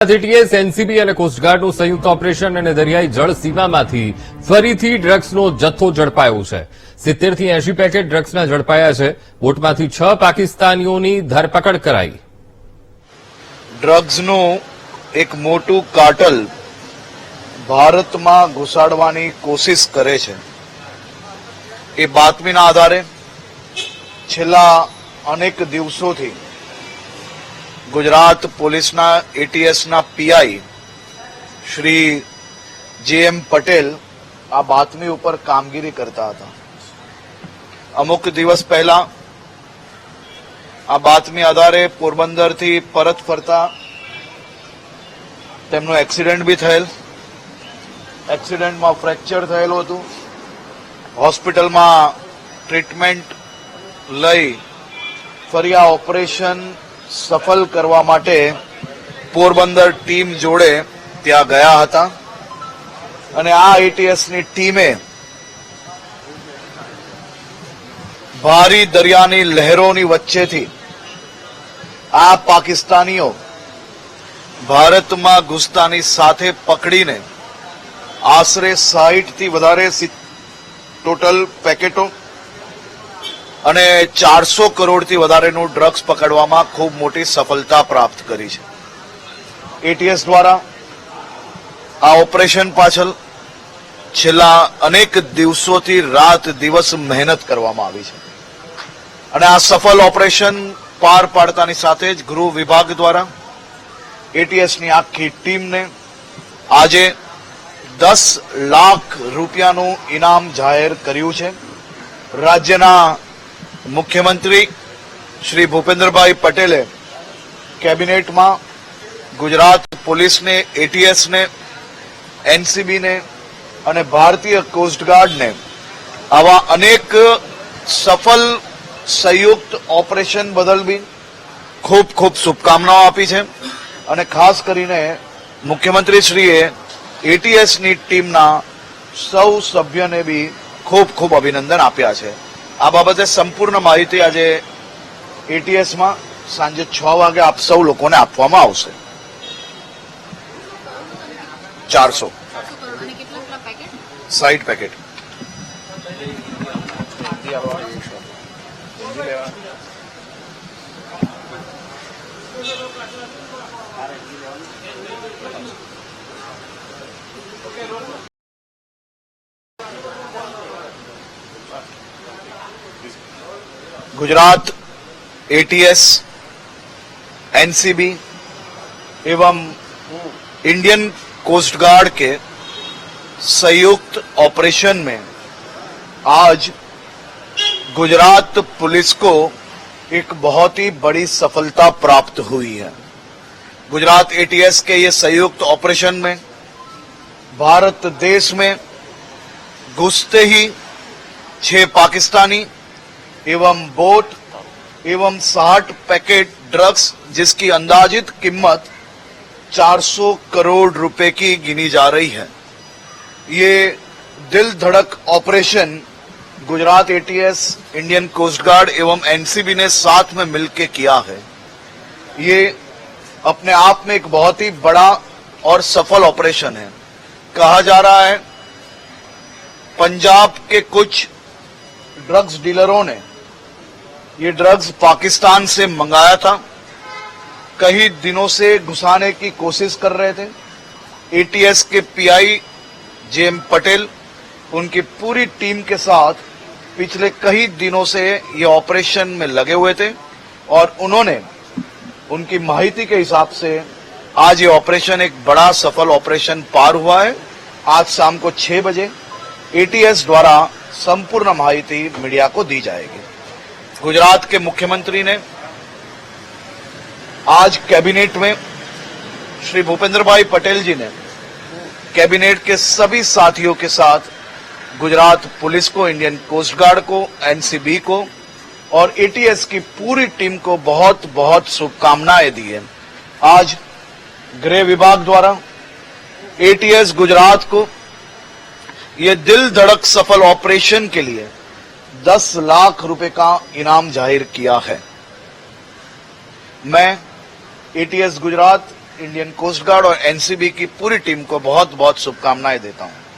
ATS, NCB અને કોસ્ટગાર્ડનું સંયુક્ત operation અને દરિયાઈ જળ સીમામાંથી ફરીથી ડ્રગ્સનો જથ્થો ઝડપાયો છે. 70 થી 80 પેકેટ ડ્રગ્સના ઝડપાયા છે. બોટમાંથી 6 પાકિસ્તાનીઓની ધરપકડ કરાઈ. ડ્રગ્સનું એક મોટું કાર્ટલ ભારતમાં ઘુસાડવાની કોશિશ કરે છે. એ બાતમીના આધારે છેલ્લા અનેક દિવસોથી ગુજરાત પોલીસના એટીએસના પીઆઈ શ્રી જે.એમ. પટેલ આ બાતમી ઉપર કામગીરી કરતા હતા. અમુક દિવસ પહેલા આ બાતમી આધારે પોરબંદરથી પરત ફરતા તેમનું એક્સિડન્ટ બી થયેલ. એક્સિડન્ટમાં ફ્રેક્ચર થયેલું હતું. હોસ્પિટલમાં ટ્રીટમેન્ટ લઈ ફરી આ ઓપરેશન સફળ કરવા માટે પોરબંદર ટીમ જોડે ત્યાં ગયા હતા અને આ એટીએસની ટીમે ભારી દરિયાની લહેરોની વચ્ચેથી આ પાકિસ્તાનીઓ ભારતમાં ઘૂસતાની સાથે પકડીને આશરે 60 થી વધારે ટોટલ પેકેટો અને 400 કરોડથી વધારેનું ડ્રગ્સ પકડવામાં ખૂબ મોટી સફળતા પ્રાપ્ત કરી છે. એટીએસ દ્વારા આ ઓપરેશન પાછળ છેલ્લા અનેક દિવસોથી રાત દિવસ મહેનત કરવામાં આવી છે અને આ સફળ ઓપરેશન પાર પાડતાની સાથે જ ગૃહ વિભાગ દ્વારા એટીએસની આખી ટીમને આજે 10 લાખ રૂપિયાનું ઇનામ જાહેર કર્યું છે. રાજ્યના મુખ્યમંત્રી શ્રી ભૂપેન્દ્રભાઈ પટેલે કેબિનેટમાં ગુજરાત પોલીસને, એટીએસને, એનસીબીને અને ભારતીય કોસ્ટગાર્ડને આવા અનેક સફળ સંયુક્ત ઓપરેશન બદલ બી ખૂબ ખૂબ શુભકામનાઓ આપી છે અને ખાસ કરીને મુખ્યમંત્રીશ્રીએ એટીએસની ટીમના સૌ સભ્યોને બી ખૂબ ખૂબ અભિનંદન આપ્યા છે. આ બાબતે સંપૂર્ણ માહિતી આજે એટીએસમાં સાંજે 6 વાગે આપ સૌ લોકોને આપવામાં આવશે. 400 60 પેકેટ. गुजरात एटीएस, एनसीबी एवं इंडियन कोस्ट गार्ड के संयुक्त ऑपरेशन में आज गुजरात पुलिस को एक बहुत ही बड़ी सफलता प्राप्त हुई है. गुजरात एटीएस के ये संयुक्त ऑपरेशन में भारत देश में घुसते ही 6 पाकिस्तानी एवं बोट एवं 60 पैकेट ड्रग्स जिसकी अंदाजित कीमत 400 करोड़ रुपए की गिनी जा रही है. ये दिल धड़क operation Gujarat ATS, Indian coast guard एवं एनसीबी ने साथ में मिलकर किया है. ये अपने आप में एक बहुत ही बड़ा और सफल ऑपरेशन है. कहा जा रहा है पंजाब के कुछ ड्रग्स डीलरों ने ये ड्रग्स पाकिस्तान से मंगाया था. कई दिनों से घुसाने की कोशिश कर रहे थे. एटीएस के पीआई जे.एम. पटेल उनकी पूरी टीम के साथ पिछले कई दिनों से ये ऑपरेशन में लगे हुए थे और उन्होंने उनकी माहिती के हिसाब से आज ये ऑपरेशन एक बड़ा सफल ऑपरेशन पार हुआ है. आज शाम को 6 बजे एटीएस द्वारा संपूर्ण माहिती मीडिया को दी जाएगी. गुजरात के मुख्यमंत्री ने आज कैबिनेट में श्री भूपेंद्र भाई पटेल जी ने कैबिनेट के सभी साथियों के साथ गुजरात पुलिस को, इंडियन कोस्ट गार्ड को, एनसीबी को और एटीएस की पूरी टीम को बहुत बहुत शुभकामनाएं दी है. आज गृह विभाग द्वारा एटीएस गुजरात को ये दिल धड़क सफल ऑपरेशन के लिए 10 लाख रुपए का इनाम जाहिर किया है. मैं ATS Gujarat, Indian coast guard और एनसीबी की पूरी टीम को बहुत बहुत शुभकामनाएं देता हूं।